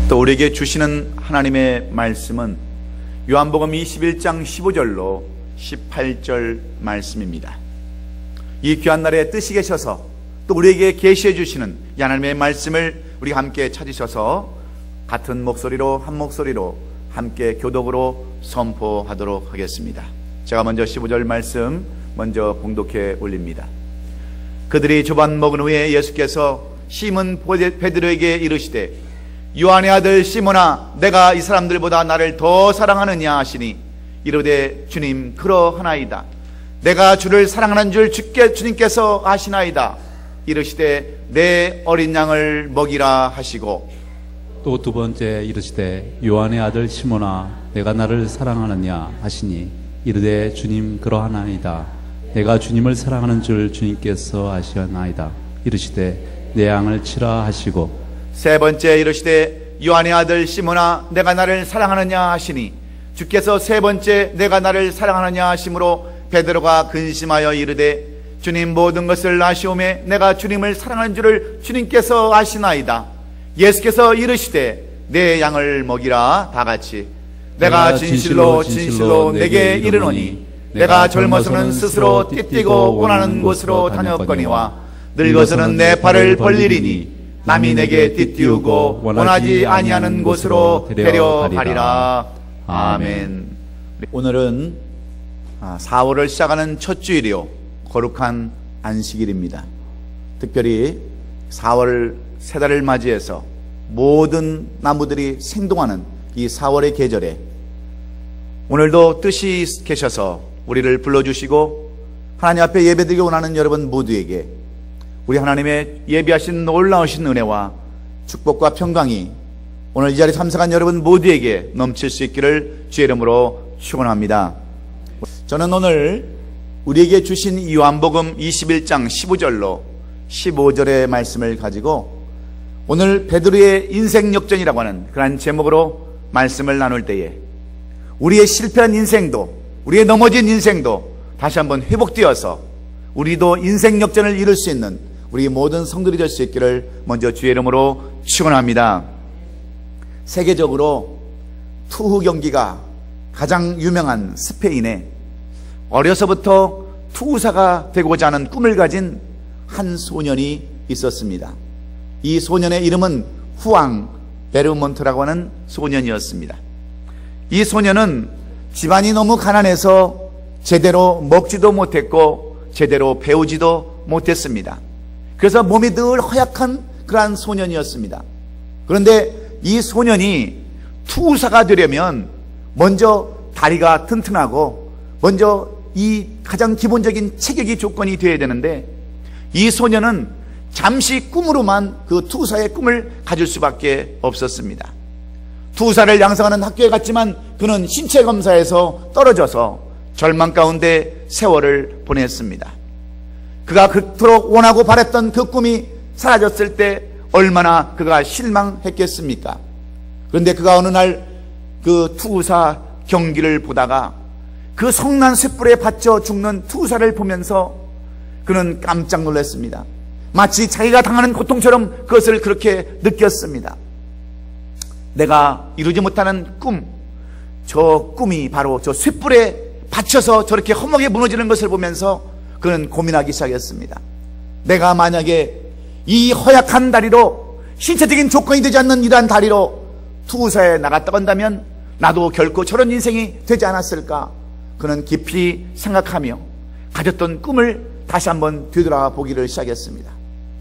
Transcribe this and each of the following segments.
또 우리에게 주시는 하나님의 말씀은 요한복음 21장 15절로 18절 말씀입니다. 이 귀한 날에 뜻이 계셔서 또 우리에게 계시해 주시는 이 하나님의 말씀을 우리가 함께 찾으셔서 같은 목소리로 한 목소리로 함께 교독으로 선포하도록 하겠습니다. 제가 먼저 15절 말씀 먼저 봉독해 올립니다. 그들이 조반 먹은 후에 예수께서 시몬 베드로에게 이르시되 요한의 아들 시몬아 내가 이 사람들보다 나를 더 사랑하느냐 하시니 이르되 주님 그러하나이다. 내가 주를 사랑하는 줄 주님께서 아시나이다. 이르시되 내 어린 양을 먹이라 하시고 또 두 번째 이르시되 요한의 아들 시몬아 내가 나를 사랑하느냐 하시니 이르되 주님 그러하나이다. 내가 주님을 사랑하는 줄 주님께서 아시나이다. 이르시되 내 양을 치라 하시고 세 번째 이르시되 요한의 아들 시몬아 내가 나를 사랑하느냐 하시니 주께서 세 번째 내가 나를 사랑하느냐 하심으로 베드로가 근심하여 이르되 주님 모든 것을 아시오매 내가 주님을 사랑하는 줄을 주님께서 아시나이다. 예수께서 이르시되 내 양을 먹이라. 다같이 내가 진실로 진실로 내게 이르노니 내가 젊어서는 스스로 띠뛰고 원하는 곳으로 다녔거니와 늙어서는 내 발을 벌리리니 남이 내게 띠띠우고 원하지 아니하는 곳으로 데려가리라. 아멘. 오늘은 4월을 시작하는 첫 주일이요 거룩한 안식일입니다. 특별히 4월 세 달을 맞이해서 모든 나무들이 생동하는 이 4월의 계절에 오늘도 뜻이 계셔서 우리를 불러주시고 하나님 앞에 예배드리기 원하는 여러분 모두에게 우리 하나님의 예비하신 놀라우신 은혜와 축복과 평강이 오늘 이 자리에 참석한 여러분 모두에게 넘칠 수 있기를 주의 이름으로 축원합니다. 저는 오늘 우리에게 주신 요한복음 21장 15절로 15절의 말씀을 가지고 오늘 베드로의 인생 역전이라고 하는 그런 제목으로 말씀을 나눌 때에 우리의 실패한 인생도 우리의 넘어진 인생도 다시 한번 회복되어서 우리도 인생 역전을 이룰 수 있는 우리 모든 성들이 될 수 있기를 먼저 주의 이름으로 축원합니다. 세계적으로 투구 경기가 가장 유명한 스페인에 어려서부터 투구사가 되고자 하는 꿈을 가진 한 소년이 있었습니다. 이 소년의 이름은 후앙 베르몬트라고 하는 소년이었습니다. 이 소년은 집안이 너무 가난해서 제대로 먹지도 못했고 제대로 배우지도 못했습니다. 그래서 몸이 늘 허약한 그러한 소년이었습니다. 그런데 이 소년이 투구사가 되려면 먼저 다리가 튼튼하고 먼저 이 가장 기본적인 체격이 조건이 되어야 되는데 이 소년은 잠시 꿈으로만 그 투구사의 꿈을 가질 수밖에 없었습니다. 투구사를 양성하는 학교에 갔지만 그는 신체 검사에서 떨어져서 절망 가운데 세월을 보냈습니다. 그가 그토록 원하고 바랬던 그 꿈이 사라졌을 때 얼마나 그가 실망했겠습니까? 그런데 그가 어느 날 그 투구사 경기를 보다가 그 성난 쇳불에 받쳐 죽는 투구사를 보면서 그는 깜짝 놀랐습니다. 마치 자기가 당하는 고통처럼 그것을 그렇게 느꼈습니다. 내가 이루지 못하는 꿈, 저 꿈이 바로 저 쇳불에 받쳐서 저렇게 허무하게 무너지는 것을 보면서 그는 고민하기 시작했습니다. 내가 만약에 이 허약한 다리로 신체적인 조건이 되지 않는 이러한 다리로 투구사에 나갔다 온다면 나도 결코 저런 인생이 되지 않았을까? 그는 깊이 생각하며 가졌던 꿈을 다시 한번 되돌아보기를 시작했습니다.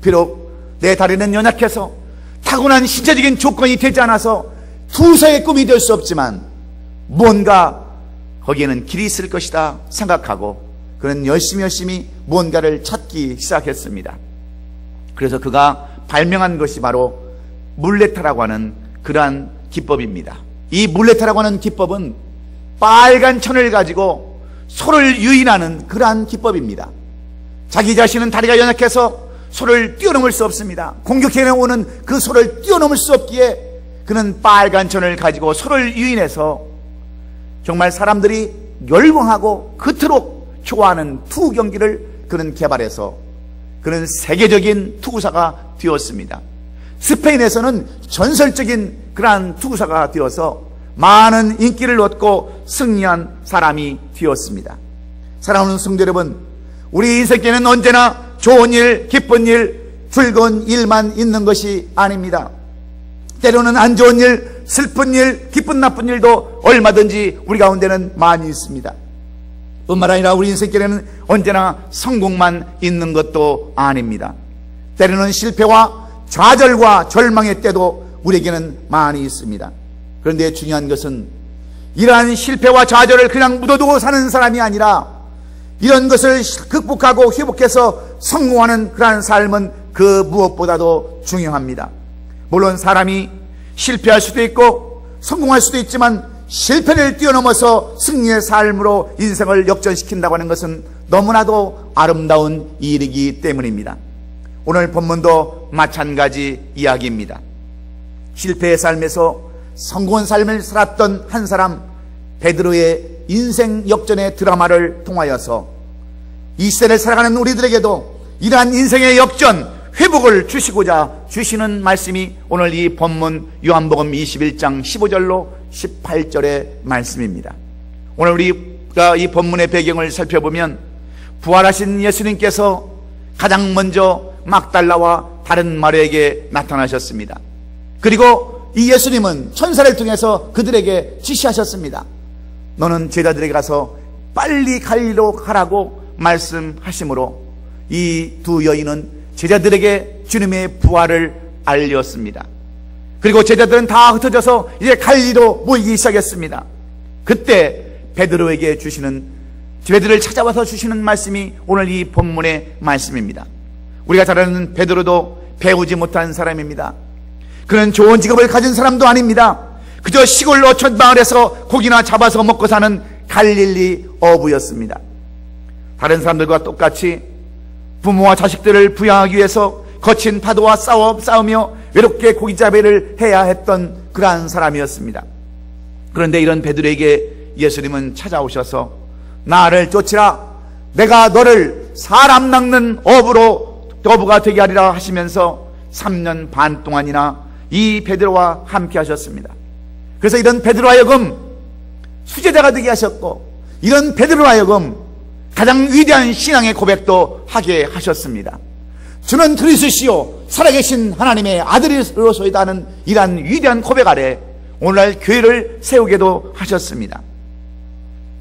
비록 내 다리는 연약해서 타고난 신체적인 조건이 되지 않아서 투구사의 꿈이 될 수 없지만 뭔가 거기에는 길이 있을 것이다 생각하고 그는 열심히 무언가를 찾기 시작했습니다. 그래서 그가 발명한 것이 바로 물레타라고 하는 그러한 기법입니다. 이 물레타라고 하는 기법은 빨간 천을 가지고 소를 유인하는 그러한 기법입니다. 자기 자신은 다리가 연약해서 소를 뛰어넘을 수 없습니다. 공격해 오는 그 소를 뛰어넘을 수 없기에 그는 빨간 천을 가지고 소를 유인해서 정말 사람들이 열광하고 그토록 좋아하는 투구 경기를 그는 개발해서 그는 세계적인 투구사가 되었습니다. 스페인에서는 전설적인 그러한 투구사가 되어서 많은 인기를 얻고 승리한 사람이 되었습니다. 사랑하는 성도 여러분, 우리 인생에는 언제나 좋은 일, 기쁜 일, 즐거운 일만 있는 것이 아닙니다. 때로는 안 좋은 일, 슬픈 일, 기쁜 나쁜 일도 얼마든지 우리 가운데는 많이 있습니다. 뿐만 아니라 우리 인생길에는 언제나 성공만 있는 것도 아닙니다. 때로는 실패와 좌절과 절망의 때도 우리에게는 많이 있습니다. 그런데 중요한 것은 이러한 실패와 좌절을 그냥 묻어두고 사는 사람이 아니라 이런 것을 극복하고 회복해서 성공하는 그러한 삶은 그 무엇보다도 중요합니다. 물론 사람이 실패할 수도 있고 성공할 수도 있지만 실패를 뛰어넘어서 승리의 삶으로 인생을 역전시킨다고 하는 것은 너무나도 아름다운 일이기 때문입니다. 오늘 본문도 마찬가지 이야기입니다. 실패의 삶에서 성공한 삶을 살았던 한 사람 베드로의 인생 역전의 드라마를 통하여서 이 시대를 살아가는 우리들에게도 이러한 인생의 역전, 회복을 주시고자 주시는 말씀이 오늘 이 본문 요한복음 21장 15절로 18절의 말씀입니다. 오늘 우리가 이 본문의 배경을 살펴보면 부활하신 예수님께서 가장 먼저 막달라와 다른 마리아에게 나타나셨습니다. 그리고 이 예수님은 천사를 통해서 그들에게 지시하셨습니다. 너는 제자들에게 가서 빨리 갈리로 가라고 말씀하시므로 이 두 여인은 제자들에게 주님의 부활을 알렸습니다. 그리고 제자들은 다 흩어져서 이제 갈리로 모이기 시작했습니다. 그때 베드로에게 베드로를 찾아와서 주시는 말씀이 오늘 이 본문의 말씀입니다. 우리가 잘 아는 베드로도 배우지 못한 사람입니다. 그는 좋은 직업을 가진 사람도 아닙니다. 그저 시골 어촌 마을에서 고기나 잡아서 먹고 사는 갈릴리 어부였습니다. 다른 사람들과 똑같이 부모와 자식들을 부양하기 위해서 거친 파도와 싸우며 외롭게 고기잡이를 해야 했던 그러한 사람이었습니다. 그런데 이런 베드로에게 예수님은 찾아오셔서 나를 쫓으라, 내가 너를 사람 낚는 어부가 되게 하리라 하시면서 3년 반 동안이나 이 베드로와 함께 하셨습니다. 그래서 이런 베드로 하여금 수제자가 되게 하셨고, 이런 베드로 하여금 가장 위대한 신앙의 고백도 하게 하셨습니다. 주는 그리스도시요 살아계신 하나님의 아들이로소이다 하는 이러한 위대한 고백 아래 오늘날 교회를 세우게도 하셨습니다.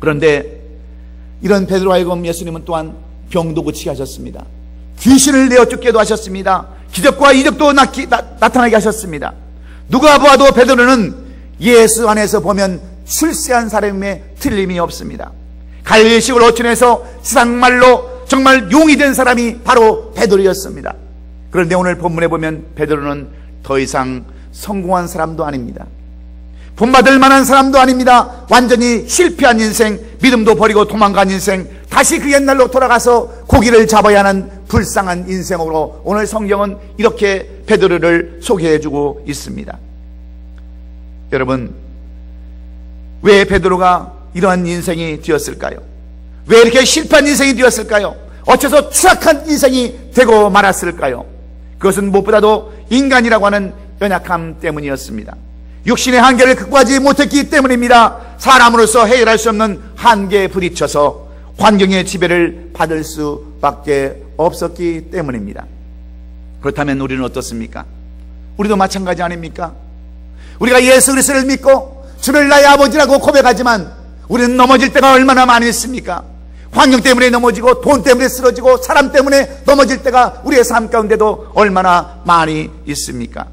그런데 이런 베드로 하여금 예수님은 또한 병도 고치게 하셨습니다. 귀신을 내어 쫓게도 하셨습니다. 기적과 이적도 나타나게 하셨습니다. 누가 보아도 베드로는 예수 안에서 보면 출세한 사람에 틀림이 없습니다. 갈릴리 시골 어촌에서 세상말로 정말 용이 된 사람이 바로 베드로였습니다. 그런데 오늘 본문에 보면 베드로는 더 이상 성공한 사람도 아닙니다. 본받을 만한 사람도 아닙니다. 완전히 실패한 인생, 믿음도 버리고 도망간 인생, 다시 그 옛날로 돌아가서 고기를 잡아야 하는 불쌍한 인생으로 오늘 성경은 이렇게 베드로를 소개해주고 있습니다. 여러분, 왜 베드로가 이러한 인생이 되었을까요? 왜 이렇게 실패한 인생이 되었을까요? 어째서 추락한 인생이 되고 말았을까요? 그것은 무엇보다도 인간이라고 하는 연약함 때문이었습니다. 육신의 한계를 극복하지 못했기 때문입니다. 사람으로서 해결할 수 없는 한계에 부딪혀서 환경의 지배를 받을 수밖에 없었기 때문입니다. 그렇다면 우리는 어떻습니까? 우리도 마찬가지 아닙니까? 우리가 예수 그리스도를 믿고 주를 나의 아버지라고 고백하지만 우리는 넘어질 때가 얼마나 많이 있습니까? 환경 때문에 넘어지고 돈 때문에 쓰러지고 사람 때문에 넘어질 때가 우리의 삶 가운데도 얼마나 많이 있습니까?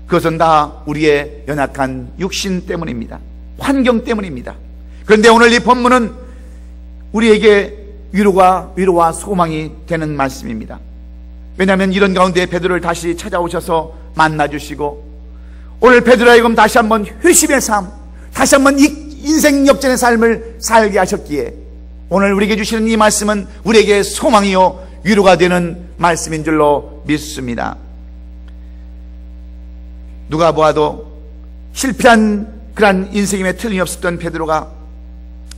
그것은 다 우리의 연약한 육신 때문입니다. 환경 때문입니다. 그런데 오늘 이 본문은 우리에게 위로와 소망이 되는 말씀입니다. 왜냐하면 이런 가운데 베드로를 다시 찾아오셔서 만나주시고 오늘 베드로가 지금 다시 한번 회심의 삶, 다시 한번 인생 역전의 삶을 살게 하셨기에 오늘 우리에게 주시는 이 말씀은 우리에게 소망이요 위로가 되는 말씀인 줄로 믿습니다. 누가 보아도 실패한 그런 인생임에 틀림이 없었던 베드로가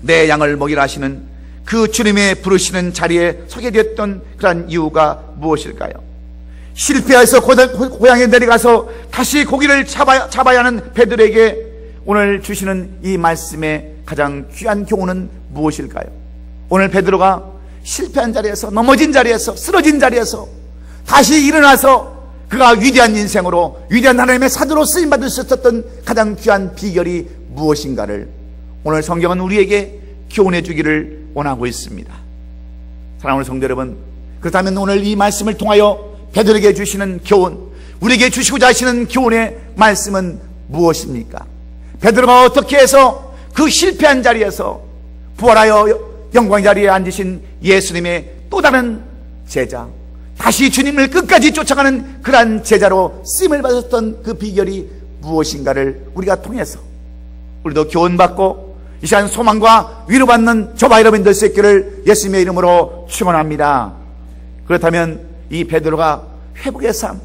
내 양을 먹이라 하시는 그 주님의 부르시는 자리에 서게 되었던 그런 이유가 무엇일까요? 실패해서 고향에 내려가서 다시 고기를 잡아야 하는 베드로에게 오늘 주시는 이 말씀의 가장 귀한 교훈은 무엇일까요? 오늘 베드로가 실패한 자리에서, 넘어진 자리에서, 쓰러진 자리에서 다시 일어나서 그가 위대한 인생으로, 위대한 하나님의 사도로 쓰임받을 수 있었던 가장 귀한 비결이 무엇인가를 오늘 성경은 우리에게 교훈해 주기를 원하고 있습니다. 사랑하는 성도 여러분, 그렇다면 오늘 이 말씀을 통하여 베드로에게 주시는 교훈, 우리에게 주시고자 하시는 교훈의 말씀은 무엇입니까? 베드로가 어떻게 해서 그 실패한 자리에서 부활하여 영광 자리에 앉으신 예수님의 또 다른 제자, 다시 주님을 끝까지 쫓아가는 그러한 제자로 쓰임을 받았던 그 비결이 무엇인가를 우리가 통해서 우리도 교훈받고 이 시간 소망과 위로받는 저와 여러분 될 수 있기를 예수님의 이름으로 축원합니다. 그렇다면 이 베드로가 회복의 삶,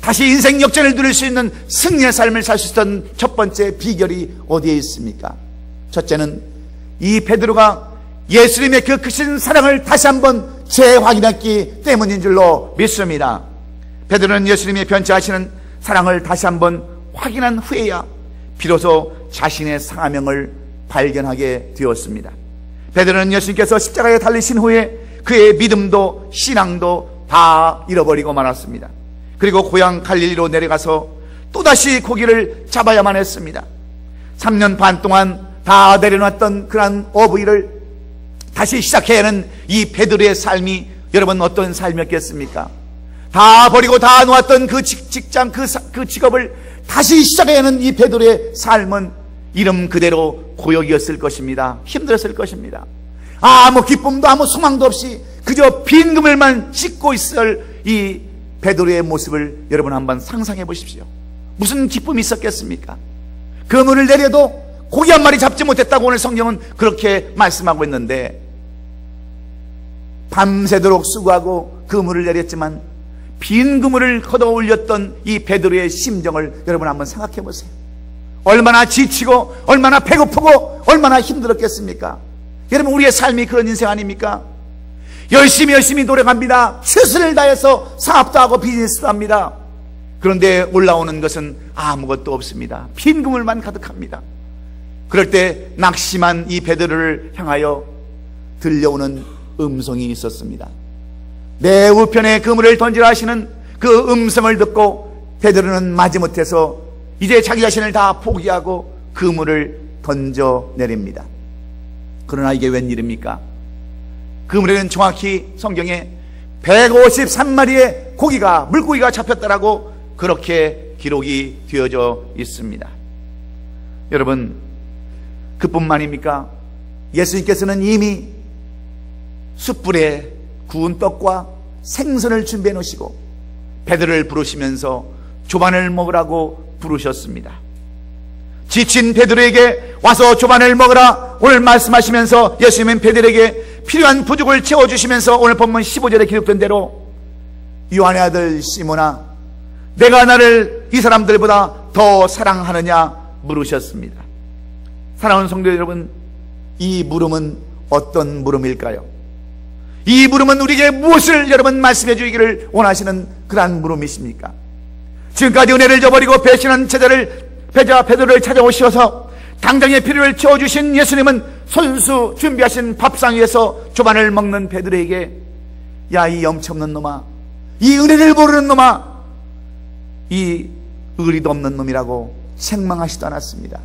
다시 인생 역전을 누릴 수 있는 승리의 삶을 살 수 있었던 첫 번째 비결이 어디에 있습니까? 첫째는 이 베드로가 예수님의 그 크신 사랑을 다시 한번 재확인했기 때문인 줄로 믿습니다. 베드로는 예수님의 변치하시는 사랑을 다시 한번 확인한 후에야 비로소 자신의 상하명을 발견하게 되었습니다. 베드로는 예수님께서 십자가에 달리신 후에 그의 믿음도 신앙도 다 잃어버리고 말았습니다. 그리고 고향 갈릴리로 내려가서 또다시 고기를 잡아야만 했습니다. 3년 반 동안 다 내려놨던 그러한 어부일을 다시 시작해야 하는 이 베드로의 삶이 여러분 어떤 삶이었겠습니까? 다 버리고 다 놓았던 그 직장, 그 직업을 다시 시작해야 하는 이 베드로의 삶은 이름 그대로 고역이었을 것입니다. 힘들었을 것입니다. 아무 기쁨도 아무 소망도 없이 그저 빈 그물만 씻고 있을 이 베드로의 모습을 여러분 한번 상상해 보십시오. 무슨 기쁨이 있었겠습니까? 그물을 내려도 고기 한 마리 잡지 못했다고 오늘 성경은 그렇게 말씀하고 있는데, 밤새도록 수고하고 그물을 내렸지만 빈 그물을 걷어 올렸던 이 베드로의 심정을 여러분 한번 생각해 보세요. 얼마나 지치고 얼마나 배고프고 얼마나 힘들었겠습니까? 여러분, 우리의 삶이 그런 인생 아닙니까? 열심히 노력합니다. 최선을 다해서 사업도 하고 비즈니스도 합니다. 그런데 올라오는 것은 아무것도 없습니다. 빈 그물만 가득합니다. 그럴 때 낙심한 이 베드로를 향하여 들려오는 음성이 있었습니다. 내 우편에 그물을 던지라 하시는 그 음성을 듣고 베드로는 마지못해서 이제 자기 자신을 다 포기하고 그물을 던져내립니다. 그러나 이게 웬일입니까? 그물에는 정확히 성경에 153마리의 물고기가 잡혔다라고 그렇게 기록이 되어져 있습니다. 여러분, 그뿐만입니까? 예수님께서는 이미 숯불에 구운 떡과 생선을 준비해 놓으시고 베드로를 부르시면서 조반을 먹으라고 부르셨습니다. 지친 베드로에게 와서 조반을 먹으라 오늘 말씀하시면서 예수님은 베드로에게 필요한 부족을 채워주시면서 오늘 본문 15절에 기록된 대로 요한의 아들 시몬아, 내가 나를 이 사람들보다 더 사랑하느냐 물으셨습니다. 사랑하는 성도 여러분, 이 물음은 어떤 물음일까요? 이 물음은 우리에게 무엇을 여러분 말씀해 주기를 원하시는 그러한 물음이십니까? 지금까지 은혜를 저버리고 배신한 베드로를 찾아오셔서 당장의 필요를 채워주신 예수님은 손수 준비하신 밥상 위에서 조반을 먹는 베드로에게 야, 이 염치 없는 놈아, 이 은혜를 모르는 놈아, 이 의리도 없는 놈이라고 책망하시도 않았습니다.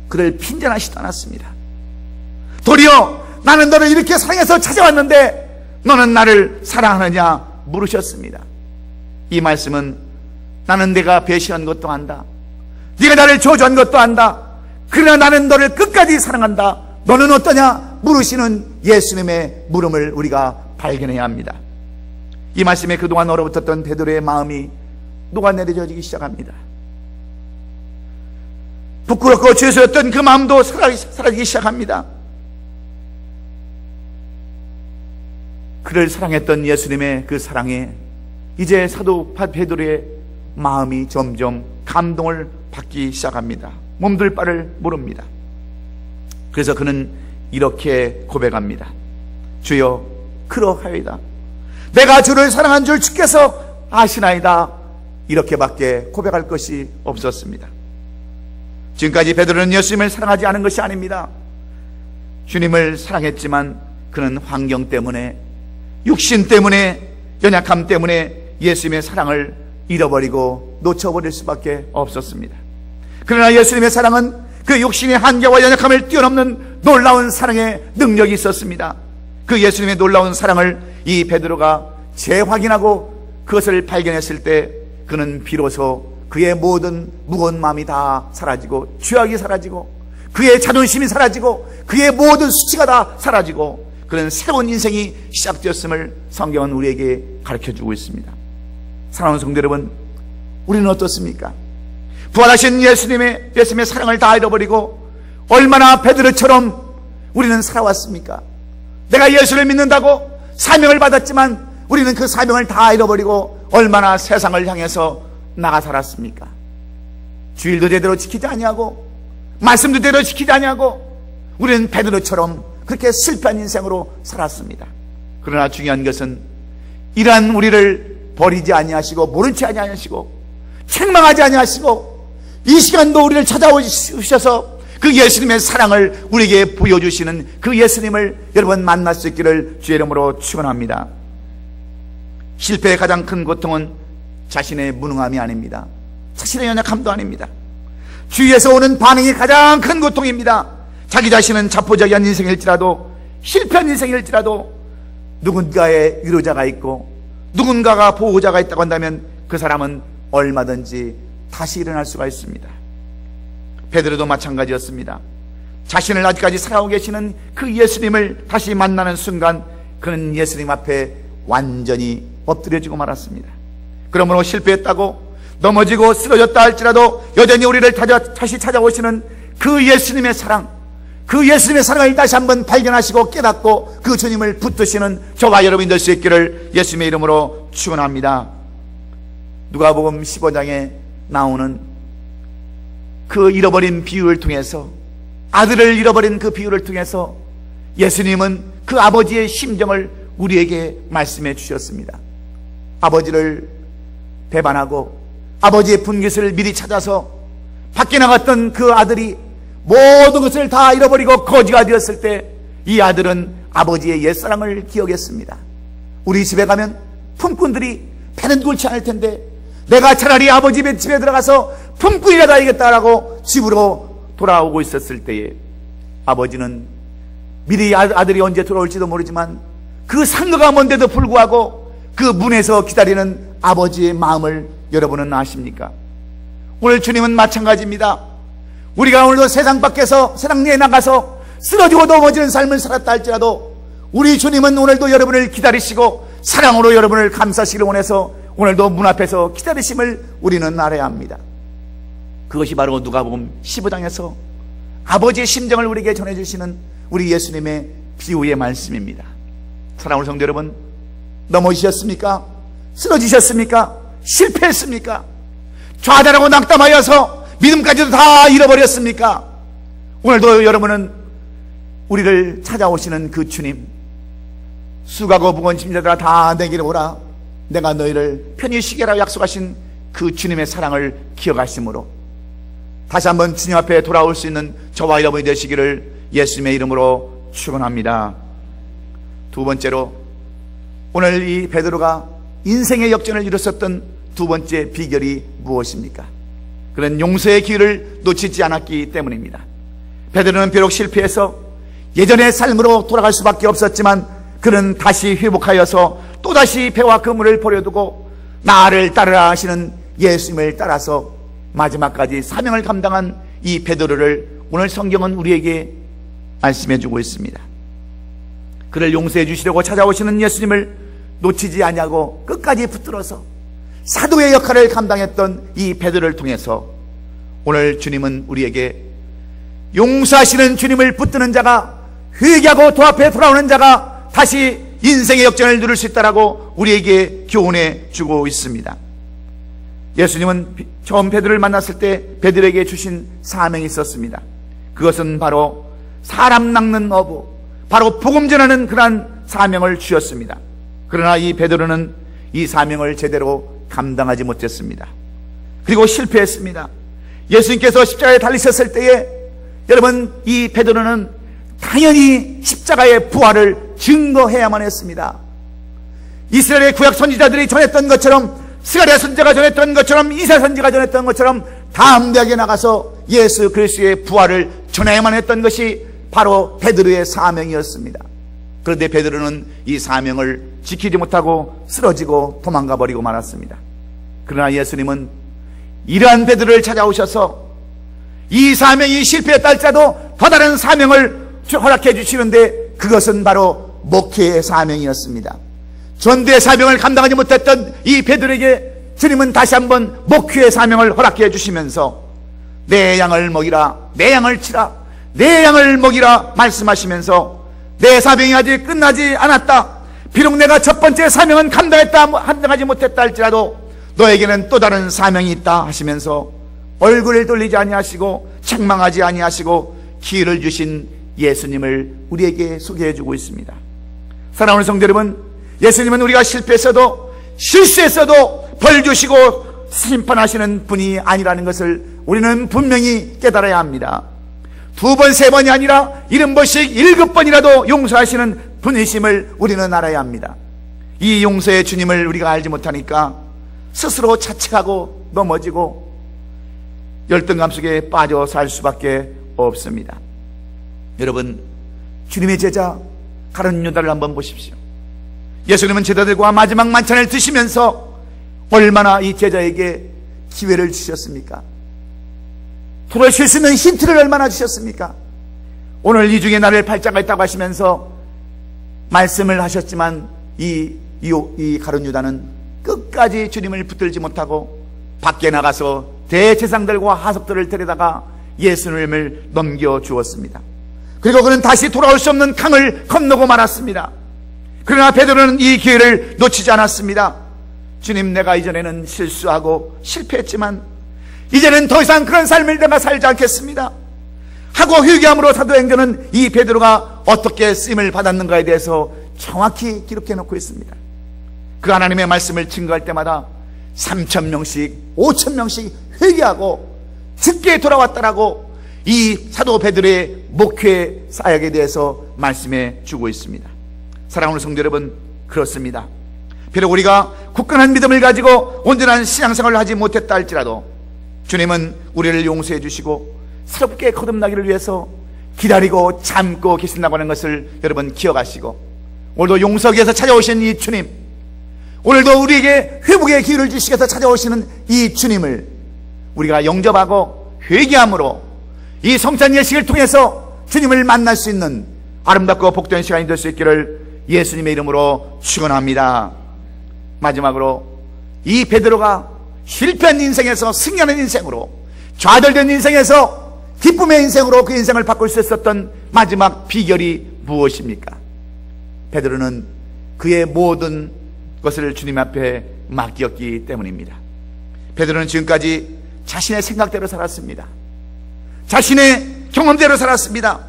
그를 핀잔하시도 않았습니다. 도리어 나는 너를 이렇게 사랑해서 찾아왔는데 너는 나를 사랑하느냐 물으셨습니다. 이 말씀은 나는 내가 배신한 것도 안다, 네가 나를 저주한 것도 안다, 그러나 나는 너를 끝까지 사랑한다, 너는 어떠냐 물으시는 예수님의 물음을 우리가 발견해야 합니다. 이 말씀에 그동안 얼어붙었던 베드로의 마음이 녹아내려지기 시작합니다. 부끄럽고 죄스럽던 그 마음도 사라지기 시작합니다. 그를 사랑했던 예수님의 그 사랑에 이제 사도 베드로의 마음이 점점 감동을 받기 시작합니다. 몸둘 바를 모릅니다. 그래서 그는 이렇게 고백합니다. 주여, 그러하이다. 내가 주를 사랑한 줄 주께서 아시나이다. 이렇게밖에 고백할 것이 없었습니다. 지금까지 베드로는 예수님을 사랑하지 않은 것이 아닙니다. 주님을 사랑했지만 그는 환경 때문에, 육신 때문에, 연약함 때문에 예수님의 사랑을 잃어버리고 놓쳐버릴 수밖에 없었습니다. 그러나 예수님의 사랑은 그 육신의 한계와 연약함을 뛰어넘는 놀라운 사랑의 능력이 있었습니다. 그 예수님의 놀라운 사랑을 이 베드로가 재확인하고 그것을 발견했을 때 그는 비로소 그의 모든 무거운 마음이 다 사라지고, 죄악이 사라지고, 그의 자존심이 사라지고, 그의 모든 수치가 다 사라지고, 그런 새로운 인생이 시작되었음을 성경은 우리에게 가르쳐주고 있습니다. 사랑하는 성도 여러분, 우리는 어떻습니까? 부활하신 예수님의 사랑을 다 잃어버리고 얼마나 베드로처럼 우리는 살아왔습니까? 내가 예수를 믿는다고 사명을 받았지만 우리는 그 사명을 다 잃어버리고 얼마나 세상을 향해서 나가 살았습니까? 주일도 제대로 지키지 아니하고 말씀도 제대로 지키지 아니하고 우리는 베드로처럼 그렇게 실패한 인생으로 살았습니다. 그러나 중요한 것은 이러한 우리를 버리지 아니하시고 모른 채 아니하시고 책망하지 아니하시고 이 시간도 우리를 찾아오셔서 그 예수님의 사랑을 우리에게 보여주시는 그 예수님을 여러분 만날 수 있기를 주의 이름으로 축원합니다. 실패의 가장 큰 고통은 자신의 무능함이 아닙니다. 자신의 연약함도 아닙니다. 주위에서 오는 반응이 가장 큰 고통입니다. 자기 자신은 자포자기한 인생일지라도, 실패한 인생일지라도 누군가의 위로자가 있고 누군가가 보호자가 있다고 한다면 그 사람은 얼마든지 다시 일어날 수가 있습니다. 베드로도 마찬가지였습니다. 자신을 아직까지 살아오고 계시는 그 예수님을 다시 만나는 순간 그는 예수님 앞에 완전히 엎드려지고 말았습니다. 그러므로 실패했다고 넘어지고 쓰러졌다 할지라도 여전히 우리를 다시 찾아오시는 그 예수님의 사랑, 그 예수님의 사랑을 다시 한번 발견하시고 깨닫고 그 주님을 붙드시는 저와 여러분이 될 수 있기를 예수님의 이름으로 축원합니다. 누가복음 15장에 나오는 그 잃어버린 비유를 통해서, 아들을 잃어버린 그 비유를 통해서 예수님은 그 아버지의 심정을 우리에게 말씀해 주셨습니다. 아버지를 배반하고 아버지의 분깃을 미리 찾아서 밖에 나갔던 그 아들이 모든 것을 다 잃어버리고 거지가 되었을 때 이 아들은 아버지의 옛사랑을 기억했습니다. 우리 집에 가면 품꾼들이 배는 굴지 않을 텐데 내가 차라리 아버지 집에 들어가서 품꾼이라도 하겠다라고 집으로 돌아오고 있었을 때에 아버지는 미리 아들이 언제 돌아올지도 모르지만 그 상거가 먼데도 불구하고 그 문에서 기다리는 아버지의 마음을 여러분은 아십니까? 오늘 주님은 마찬가지입니다. 우리가 오늘도 세상 밖에서, 세상 내에 나가서 쓰러지고 넘어지는 삶을 살았다 할지라도 우리 주님은 오늘도 여러분을 기다리시고 사랑으로 여러분을 감싸시기를 원해서 오늘도 문 앞에서 기다리심을 우리는 알아야 합니다. 그것이 바로 누가복음 15장에서 아버지의 심정을 우리에게 전해주시는 우리 예수님의 비유의 말씀입니다. 사랑하는 성도 여러분, 넘어지셨습니까? 쓰러지셨습니까? 실패했습니까? 좌절하고 낙담하여서 믿음까지도 다 잃어버렸습니까? 오늘도 여러분은 우리를 찾아오시는 그 주님, 수고하고 무거운 짐자들아 다 내게로 오라, 내가 너희를 편히 쉬게 하라 약속하신 그 주님의 사랑을 기억하심으로 다시 한번 주님 앞에 돌아올 수 있는 저와 여러분이 되시기를 예수님의 이름으로 축원합니다. 두 번째로, 오늘 이 베드로가 인생의 역전을 이뤘었던 두 번째 비결이 무엇입니까? 그는 용서의 기회를 놓치지 않았기 때문입니다. 베드로는 비록 실패해서 예전의 삶으로 돌아갈 수밖에 없었지만 그는 다시 회복하여서 또다시 배와 그물을 버려두고 나를 따르라 하시는 예수님을 따라서 마지막까지 사명을 감당한 이 베드로를 오늘 성경은 우리에게 말씀해 주고 있습니다. 그를 용서해 주시려고 찾아오시는 예수님을 놓치지 아니하고 끝까지 붙들어서 사도의 역할을 감당했던 이 베드로를 통해서 오늘 주님은 우리에게 용서하시는 주님을 붙드는 자가, 회개하고 도 앞에 돌아오는 자가 다시 인생의 역전을 누릴 수 있다라고 우리에게 교훈해 주고 있습니다. 예수님은 처음 베드로를 만났을 때 베드로에게 주신 사명이 있었습니다. 그것은 바로 사람 낚는 어부, 바로 복음 전하는 그러한 사명을 주셨습니다. 그러나 이 베드로는 이 사명을 제대로 감당하지 못했습니다. 그리고 실패했습니다. 예수님께서 십자가에 달리셨을 때에 여러분, 이 베드로는 당연히 십자가의 부활을 증거해야만 했습니다. 이스라엘의 구약 선지자들이 전했던 것처럼, 스가랴 선지자가 전했던 것처럼, 이사야 선지자가 전했던 것처럼 담대하게 나가서 예수 그리스도의 부활을 전해야만 했던 것이 바로 베드로의 사명이었습니다. 그런데 베드로는 이 사명을 지키지 못하고 쓰러지고 도망가 버리고 말았습니다. 그러나 예수님은 이러한 베드로를 찾아오셔서 이 사명이 실패했다 할지라도 더 다른 사명을 허락해 주시는데, 그것은 바로 목회의 사명이었습니다. 전도의 사명을 감당하지 못했던 이 베드로에게 주님은 다시 한번 목회의 사명을 허락해 주시면서 내 양을 먹이라, 내 양을 치라, 내 양을 먹이라 말씀하시면서 내 사명이 아직 끝나지 않았다. 비록 내가 첫 번째 사명은 감당하지 못했다 할지라도 너에게는 또 다른 사명이 있다 하시면서 얼굴을 돌리지 아니하시고 책망하지 아니하시고 기회를 주신 예수님을 우리에게 소개해 주고 있습니다. 사랑하는 성도 여러분, 예수님은 우리가 실패했어도 실수했어도 벌 주시고 심판하시는 분이 아니라는 것을 우리는 분명히 깨달아야 합니다. 2번, 3번이 아니라 70번씩 7번이라도 용서하시는 분이심을 우리는 알아야 합니다. 이 용서의 주님을 우리가 알지 못하니까 스스로 자책하고 넘어지고 열등감 속에 빠져 살 수밖에 없습니다. 여러분, 주님의 제자 가룟 유다를 한번 보십시오. 예수님은 제자들과 마지막 만찬을 드시면서 얼마나 이 제자에게 기회를 주셨습니까? 돌아설 수 있는 힌트를 얼마나 주셨습니까? 오늘 이 중에 나를 팔자가 있다고 하시면서 말씀을 하셨지만 이 가룟 유다는 끝까지 주님을 붙들지 못하고 밖에 나가서 대제사장들과 하석들을 데려다가 예수님을 넘겨주었습니다. 그리고 그는 다시 돌아올 수 없는 강을 건너고 말았습니다. 그러나 베드로는 이 기회를 놓치지 않았습니다. 주님, 내가 이전에는 실수하고 실패했지만 이제는 더 이상 그런 삶을 내가 살지 않겠습니다 하고 회개함으로 사도행전은 이 베드로가 어떻게 쓰임을 받았는가에 대해서 정확히 기록해 놓고 있습니다. 그 하나님의 말씀을 증거할 때마다 3,000명씩 5,000명씩 회개하고 죽게 돌아왔다라고 이 사도 베드로의 목회 사역에 대해서 말씀해 주고 있습니다. 사랑하는 성도 여러분, 그렇습니다. 비록 우리가 굳건한 믿음을 가지고 온전한 신앙생활을 하지 못했다 할지라도 주님은 우리를 용서해 주시고 새롭게 거듭나기를 위해서 기다리고 참고 계신다고 하는 것을 여러분 기억하시고, 오늘도 용서하기 위해서 찾아오신 이 주님, 오늘도 우리에게 회복의 기회를 주시기 위해서 찾아오시는 이 주님을 우리가 영접하고 회개함으로 이 성찬 예식을 통해서 주님을 만날 수 있는 아름답고 복된 시간이 될 수 있기를 예수님의 이름으로 축원합니다. 마지막으로 이 베드로가 실패한 인생에서 승리하는 인생으로, 좌절된 인생에서 기쁨의 인생으로 그 인생을 바꿀 수 있었던 마지막 비결이 무엇입니까? 베드로는 그의 모든 것을 주님 앞에 맡겼기 때문입니다. 베드로는 지금까지 자신의 생각대로 살았습니다. 자신의 경험대로 살았습니다.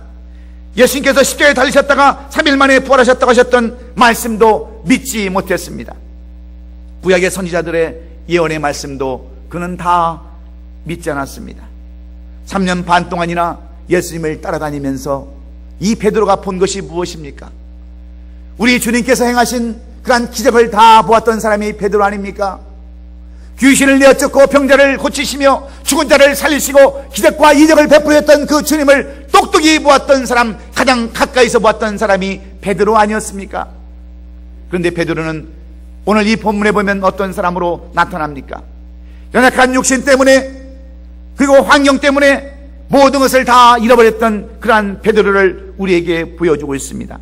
예수님께서 십자가에 달리셨다가 3일 만에 부활하셨다고 하셨던 말씀도 믿지 못했습니다. 구약의 선지자들의 예언의 말씀도 그는 다 믿지 않았습니다. 3년 반 동안이나 예수님을 따라다니면서 이 베드로가 본 것이 무엇입니까? 우리 주님께서 행하신 그러한 기적을 다 보았던 사람이 베드로 아닙니까? 귀신을 내어쫓고 병자를 고치시며 죽은 자를 살리시고 기적과 이적을 베풀었던 그 주님을 똑똑히 보았던 사람, 가장 가까이서 보았던 사람이 베드로 아니었습니까? 그런데 베드로는 오늘 이 본문에 보면 어떤 사람으로 나타납니까? 연약한 육신 때문에, 그리고 환경 때문에 모든 것을 다 잃어버렸던 그러한 베드로를 우리에게 보여주고 있습니다.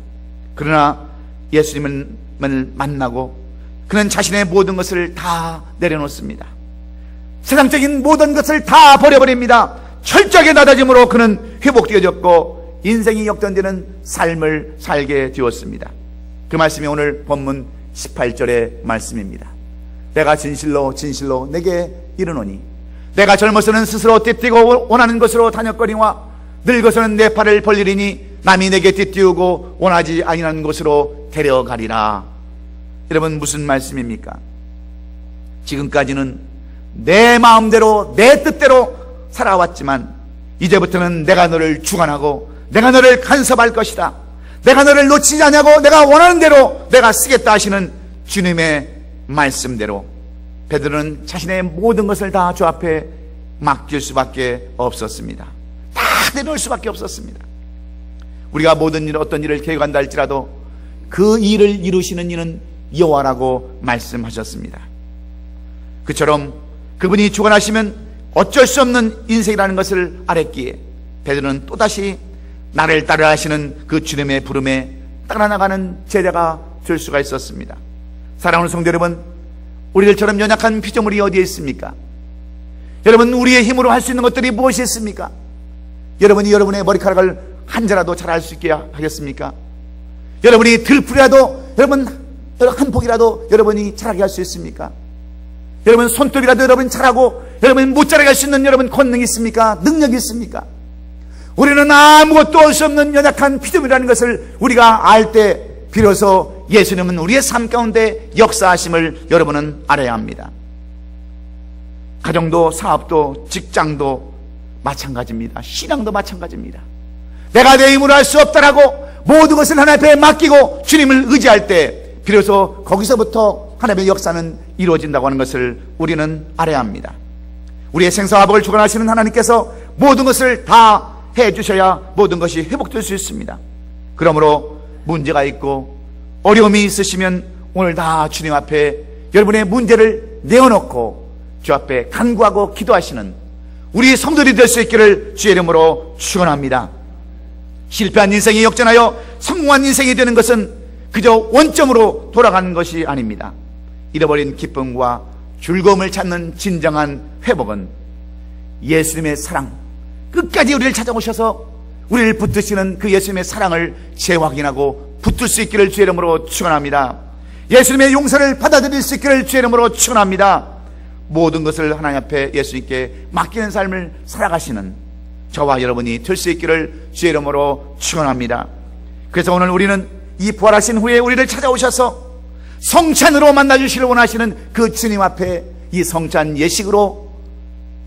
그러나 예수님을 만나고 그는 자신의 모든 것을 다 내려놓습니다. 세상적인 모든 것을 다 버려버립니다. 철저하게 낮아짐으로 그는 회복되어졌고 인생이 역전되는 삶을 살게 되었습니다. 그 말씀이 오늘 본문 18절의 말씀입니다. 내가 진실로 진실로 내게 이르노니 내가 젊어서는 스스로 띠뛰고 원하는 것으로 다녔거니와 늙어서는 내 팔을 벌리리니 남이 내게 띠뛰우고 원하지 아니하는 곳으로 데려가리라. 여러분, 무슨 말씀입니까? 지금까지는 내 마음대로 내 뜻대로 살아왔지만 이제부터는 내가 너를 주관하고 내가 너를 간섭할 것이다. 내가 너를 놓치지 않냐고 내가 원하는 대로 내가 쓰겠다 하시는 주님의 말씀대로 베드로는 자신의 모든 것을 다 주 앞에 맡길 수밖에 없었습니다. 다 내놓을 수밖에 없었습니다. 우리가 모든 일, 어떤 일을 계획한다 할지라도 그 일을 이루시는 이는 여호와라고 말씀하셨습니다. 그처럼 그분이 주관하시면 어쩔 수 없는 인생이라는 것을 알았기에 베드로는 또다시 나를 따르라 하시는 그 주님의 부름에 따라나가는 제자가 될 수가 있었습니다. 사랑하는 성도 여러분, 우리들처럼 연약한 피조물이 어디에 있습니까? 여러분, 우리의 힘으로 할 수 있는 것들이 무엇이 있습니까? 여러분이 여러분의 머리카락을 한 자라도 자랄 수 있게 하겠습니까? 여러분이 들풀이라도 여러분 한 폭이라도 여러분이 자라게 할 수 있습니까? 여러분 손톱이라도 여러분 자라고 여러분 못 자라게 할 수 있는 여러분 권능이 있습니까? 능력이 있습니까? 우리는 아무것도 할 수 없는 연약한 피조물이라는 것을 우리가 알 때 비로소 예수님은 우리의 삶 가운데 역사하심을 여러분은 알아야 합니다. 가정도 사업도 직장도 마찬가지입니다. 신앙도 마찬가지입니다. 내가 내 힘으로 할 수 없다라고 모든 것을 하나님 앞에 맡기고 주님을 의지할 때 비로소 거기서부터 하나님의 역사는 이루어진다고 하는 것을 우리는 알아야 합니다. 우리의 생사화복을 주관하시는 하나님께서 모든 것을 다 해주셔야 모든 것이 회복될 수 있습니다. 그러므로 문제가 있고 어려움이 있으시면 오늘 다 주님 앞에 여러분의 문제를 내어놓고 주 앞에 간구하고 기도하시는 우리 성도들이 될 수 있기를 주의 이름으로 축원합니다. 실패한 인생이 역전하여 성공한 인생이 되는 것은 그저 원점으로 돌아가는 것이 아닙니다. 잃어버린 기쁨과 즐거움을 찾는 진정한 회복은 예수님의 사랑, 끝까지 우리를 찾아오셔서 우리를 붙드시는 그 예수님의 사랑을 재확인하고 붙들 수 있기를 주의 이름으로 축원합니다. 예수님의 용서를 받아들일 수 있기를 주의 이름으로 축원합니다. 모든 것을 하나님 앞에 예수님께 맡기는 삶을 살아가시는 저와 여러분이 될 수 있기를 주의 이름으로 축원합니다. 그래서 오늘 우리는 이 부활하신 후에 우리를 찾아오셔서 성찬으로 만나주시기를 원하시는 그 주님 앞에 이 성찬 예식으로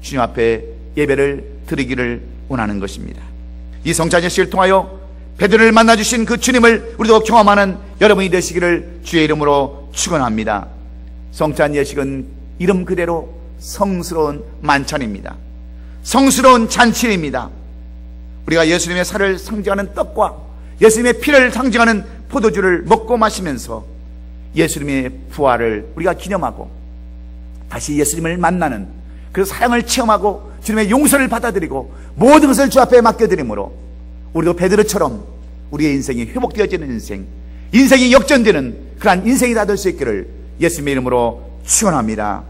주님 앞에 예배를 드리기를 원하는 것입니다. 이 성찬 예식을 통하여 베드로를 만나주신 그 주님을 우리도 경험하는 여러분이 되시기를 주의 이름으로 축원합니다. 성찬 예식은 이름 그대로 성스러운 만찬입니다. 성스러운 잔치입니다. 우리가 예수님의 살을 상징하는 떡과 예수님의 피를 상징하는 포도주를 먹고 마시면서 예수님의 부활을 우리가 기념하고 다시 예수님을 만나는 그 사랑을 체험하고 주님의 용서를 받아들이고 모든 것을 주 앞에 맡겨드림으로 우리도 베드로처럼 우리의 인생이 회복되어지는 인생, 인생이 역전되는 그러한 인생이 다 될 수 있기를 예수님의 이름으로 축원합니다.